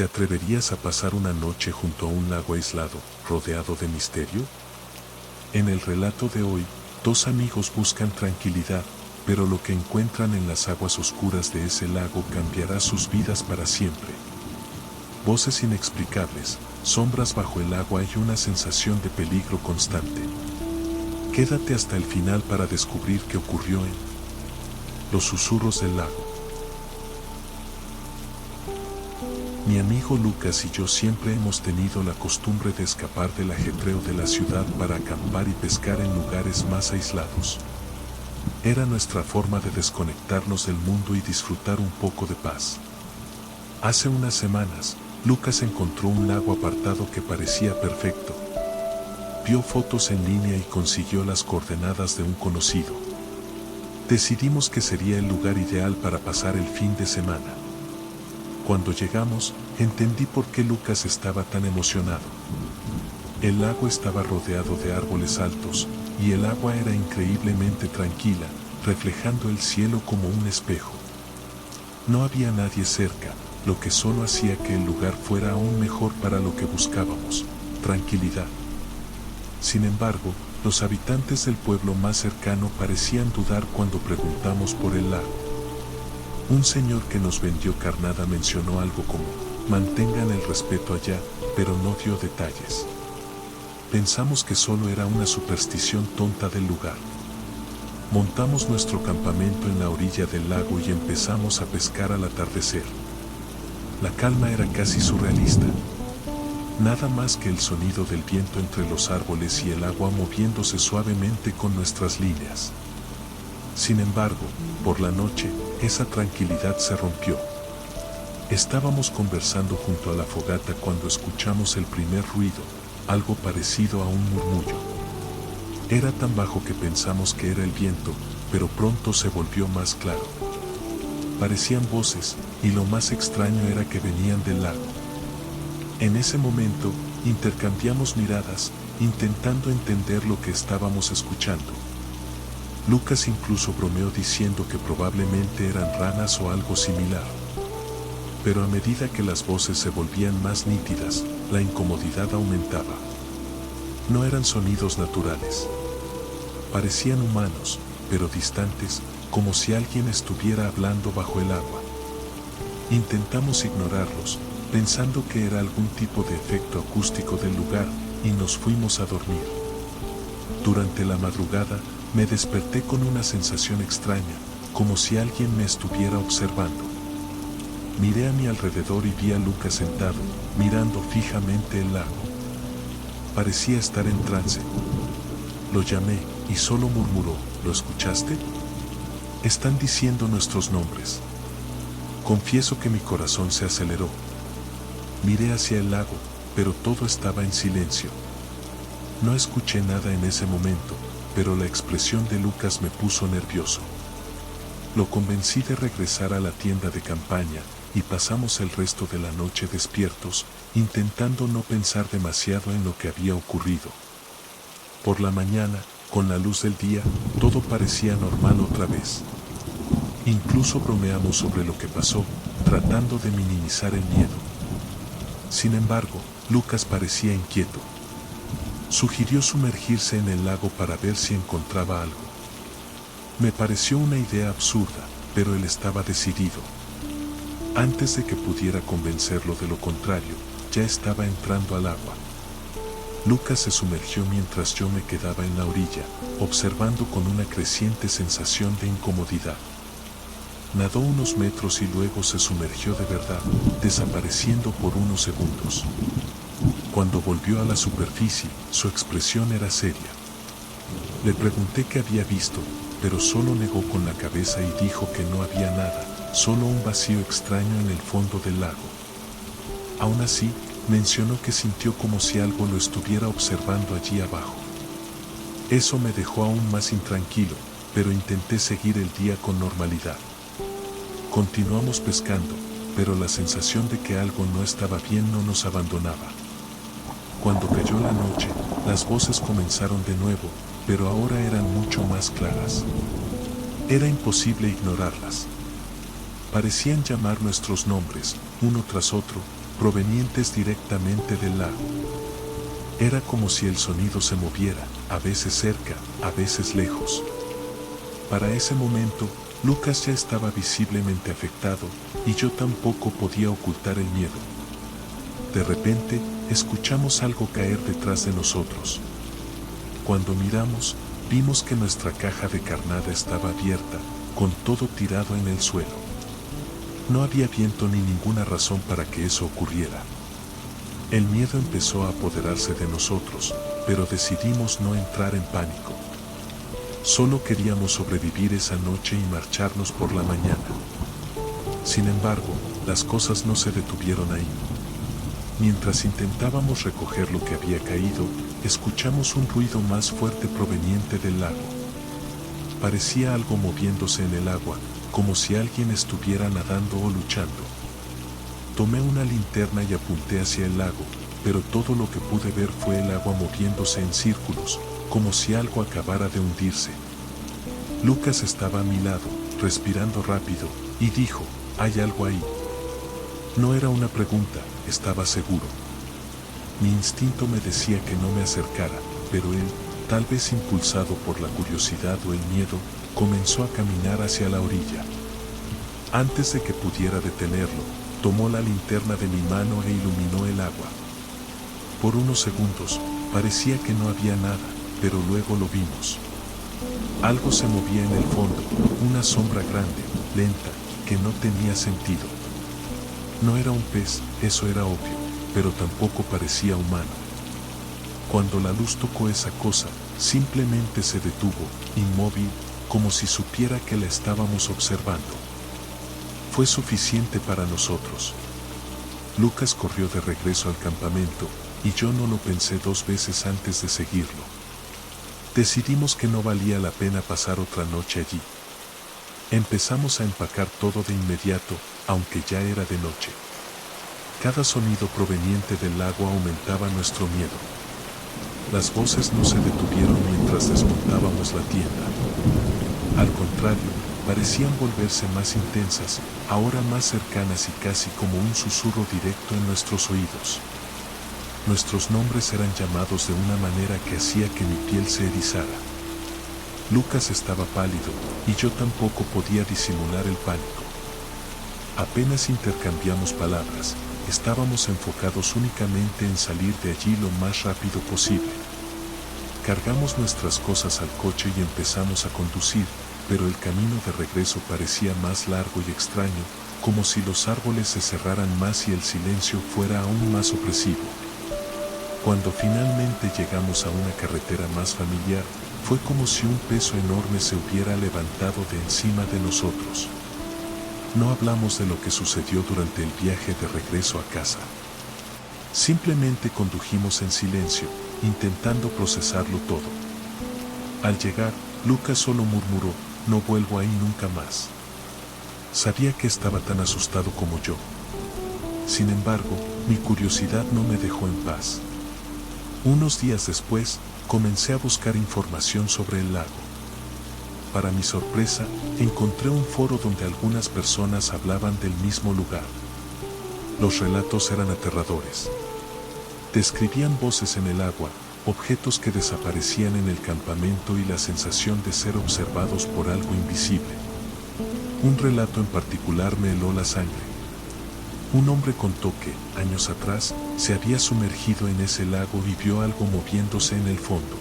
¿Te atreverías a pasar una noche junto a un lago aislado, rodeado de misterio? En el relato de hoy, dos amigos buscan tranquilidad, pero lo que encuentran en las aguas oscuras de ese lago cambiará sus vidas para siempre. Voces inexplicables, sombras bajo el agua y una sensación de peligro constante. Quédate hasta el final para descubrir qué ocurrió en Los susurros del lago. Mi amigo Lucas y yo siempre hemos tenido la costumbre de escapar del ajetreo de la ciudad para acampar y pescar en lugares más aislados. Era nuestra forma de desconectarnos del mundo y disfrutar un poco de paz. Hace unas semanas, Lucas encontró un lago apartado que parecía perfecto. Vio fotos en línea y consiguió las coordenadas de un conocido. Decidimos que sería el lugar ideal para pasar el fin de semana. Cuando llegamos, entendí por qué Lucas estaba tan emocionado. El lago estaba rodeado de árboles altos, y el agua era increíblemente tranquila, reflejando el cielo como un espejo. No había nadie cerca, lo que solo hacía que el lugar fuera aún mejor para lo que buscábamos: tranquilidad. Sin embargo, los habitantes del pueblo más cercano parecían dudar cuando preguntamos por el lago. Un señor que nos vendió carnada mencionó algo como: mantengan el respeto allá, pero no dio detalles. Pensamos que solo era una superstición tonta del lugar. Montamos nuestro campamento en la orilla del lago y empezamos a pescar al atardecer. La calma era casi surrealista. Nada más que el sonido del viento entre los árboles y el agua moviéndose suavemente con nuestras líneas. Sin embargo, por la noche, esa tranquilidad se rompió. Estábamos conversando junto a la fogata cuando escuchamos el primer ruido, algo parecido a un murmullo. Era tan bajo que pensamos que era el viento, pero pronto se volvió más claro. Parecían voces, y lo más extraño era que venían del lago. En ese momento, intercambiamos miradas, intentando entender lo que estábamos escuchando. Lucas incluso bromeó diciendo que probablemente eran ranas o algo similar. Pero a medida que las voces se volvían más nítidas, la incomodidad aumentaba. No eran sonidos naturales. Parecían humanos, pero distantes, como si alguien estuviera hablando bajo el agua. Intentamos ignorarlos, pensando que era algún tipo de efecto acústico del lugar, y nos fuimos a dormir. Durante la madrugada, me desperté con una sensación extraña, como si alguien me estuviera observando. Miré a mi alrededor y vi a Lucas sentado, mirando fijamente el lago. Parecía estar en trance. Lo llamé, y solo murmuró: ¿lo escuchaste? Están diciendo nuestros nombres. Confieso que mi corazón se aceleró. Miré hacia el lago, pero todo estaba en silencio. No escuché nada en ese momento, pero la expresión de Lucas me puso nervioso. Lo convencí de regresar a la tienda de campaña, y pasamos el resto de la noche despiertos, intentando no pensar demasiado en lo que había ocurrido. Por la mañana, con la luz del día, todo parecía normal otra vez. Incluso bromeamos sobre lo que pasó, tratando de minimizar el miedo. Sin embargo, Lucas parecía inquieto. Sugirió sumergirse en el lago para ver si encontraba algo. Me pareció una idea absurda, pero él estaba decidido. Antes de que pudiera convencerlo de lo contrario, ya estaba entrando al agua. Lucas se sumergió mientras yo me quedaba en la orilla, observando con una creciente sensación de incomodidad. Nadó unos metros y luego se sumergió de verdad, desapareciendo por unos segundos. Cuando volvió a la superficie, su expresión era seria. Le pregunté qué había visto, pero solo negó con la cabeza y dijo que no había nada, solo un vacío extraño en el fondo del lago. Aún así, mencionó que sintió como si algo lo estuviera observando allí abajo. Eso me dejó aún más intranquilo, pero intenté seguir el día con normalidad. Continuamos pescando, pero la sensación de que algo no estaba bien no nos abandonaba. Cuando cayó la noche, las voces comenzaron de nuevo, pero ahora eran mucho más claras. Era imposible ignorarlas. Parecían llamar nuestros nombres, uno tras otro, provenientes directamente del lago. Era como si el sonido se moviera, a veces cerca, a veces lejos. Para ese momento, Lucas ya estaba visiblemente afectado, y yo tampoco podía ocultar el miedo. De repente, escuchamos algo caer detrás de nosotros. Cuando miramos, vimos que nuestra caja de carnada estaba abierta, con todo tirado en el suelo. No había viento ni ninguna razón para que eso ocurriera. El miedo empezó a apoderarse de nosotros, pero decidimos no entrar en pánico. Solo queríamos sobrevivir esa noche y marcharnos por la mañana. Sin embargo, las cosas no se detuvieron ahí. Mientras intentábamos recoger lo que había caído, escuchamos un ruido más fuerte proveniente del lago. Parecía algo moviéndose en el agua, como si alguien estuviera nadando o luchando. Tomé una linterna y apunté hacia el lago, pero todo lo que pude ver fue el agua moviéndose en círculos, como si algo acabara de hundirse. Lucas estaba a mi lado, respirando rápido, y dijo, «Hay algo ahí». No era una pregunta, estaba seguro. Mi instinto me decía que no me acercara, pero él, tal vez impulsado por la curiosidad o el miedo, comenzó a caminar hacia la orilla. Antes de que pudiera detenerlo, tomó la linterna de mi mano e iluminó el agua. Por unos segundos, parecía que no había nada, pero luego lo vimos. Algo se movía en el fondo, una sombra grande, lenta, que no tenía sentido. No era un pez, eso era obvio, pero tampoco parecía humano. Cuando la luz tocó esa cosa, simplemente se detuvo, inmóvil, como si supiera que la estábamos observando. Fue suficiente para nosotros. Lucas corrió de regreso al campamento, y yo no lo pensé dos veces antes de seguirlo. Decidimos que no valía la pena pasar otra noche allí. Empezamos a empacar todo de inmediato, aunque ya era de noche. Cada sonido proveniente del lago aumentaba nuestro miedo. Las voces no se detuvieron mientras desmontábamos la tienda. Al contrario, parecían volverse más intensas, ahora más cercanas y casi como un susurro directo en nuestros oídos. Nuestros nombres eran llamados de una manera que hacía que mi piel se erizara. Lucas estaba pálido, y yo tampoco podía disimular el pánico. Apenas intercambiamos palabras, estábamos enfocados únicamente en salir de allí lo más rápido posible. Cargamos nuestras cosas al coche y empezamos a conducir, pero el camino de regreso parecía más largo y extraño, como si los árboles se cerraran más y el silencio fuera aún más opresivo. Cuando finalmente llegamos a una carretera más familiar, fue como si un peso enorme se hubiera levantado de encima de nosotros. No hablamos de lo que sucedió durante el viaje de regreso a casa. Simplemente condujimos en silencio, intentando procesarlo todo. Al llegar, Lucas solo murmuró, «No vuelvo ahí nunca más». Sabía que estaba tan asustado como yo. Sin embargo, mi curiosidad no me dejó en paz. Unos días después, comencé a buscar información sobre el lago. Para mi sorpresa, encontré un foro donde algunas personas hablaban del mismo lugar. Los relatos eran aterradores. Describían voces en el agua, objetos que desaparecían en el campamento y la sensación de ser observados por algo invisible. Un relato en particular me heló la sangre. Un hombre contó que, años atrás, se había sumergido en ese lago y vio algo moviéndose en el fondo.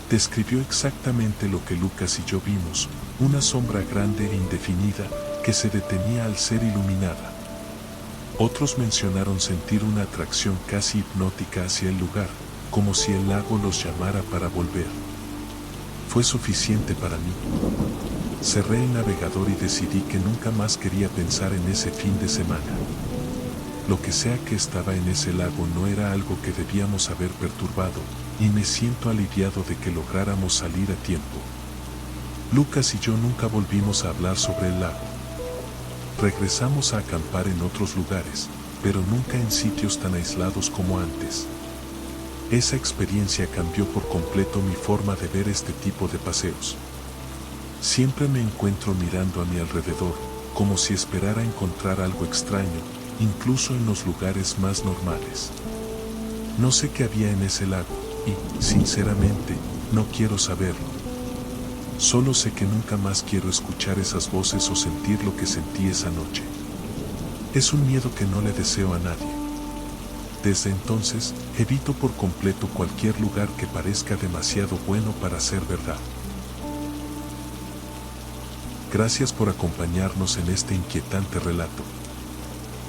Describió exactamente lo que Lucas y yo vimos, una sombra grande e indefinida que se detenía al ser iluminada. Otros mencionaron sentir una atracción casi hipnótica hacia el lugar, como si el lago los llamara para volver. Fue suficiente para mí. Cerré el navegador y decidí que nunca más quería pensar en ese fin de semana. Lo que sea que estaba en ese lago no era algo que debíamos haber perturbado, y me siento aliviado de que lográramos salir a tiempo. Lucas y yo nunca volvimos a hablar sobre el lago. Regresamos a acampar en otros lugares, pero nunca en sitios tan aislados como antes. Esa experiencia cambió por completo mi forma de ver este tipo de paseos. Siempre me encuentro mirando a mi alrededor, como si esperara encontrar algo extraño, incluso en los lugares más normales. No sé qué había en ese lago y, sinceramente, no quiero saberlo. Solo sé que nunca más quiero escuchar esas voces o sentir lo que sentí esa noche. Es un miedo que no le deseo a nadie. Desde entonces, evito por completo cualquier lugar que parezca demasiado bueno para ser verdad. Gracias por acompañarnos en este inquietante relato.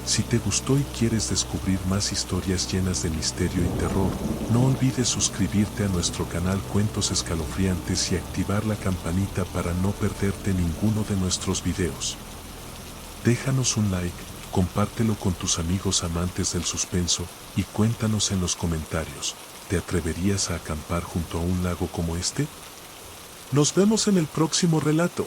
Si te gustó y quieres descubrir más historias llenas de misterio y terror, no olvides suscribirte a nuestro canal Cuentos Escalofriantes y activar la campanita para no perderte ninguno de nuestros videos. Déjanos un like, compártelo con tus amigos amantes del suspenso y cuéntanos en los comentarios, ¿te atreverías a acampar junto a un lago como este? Nos vemos en el próximo relato.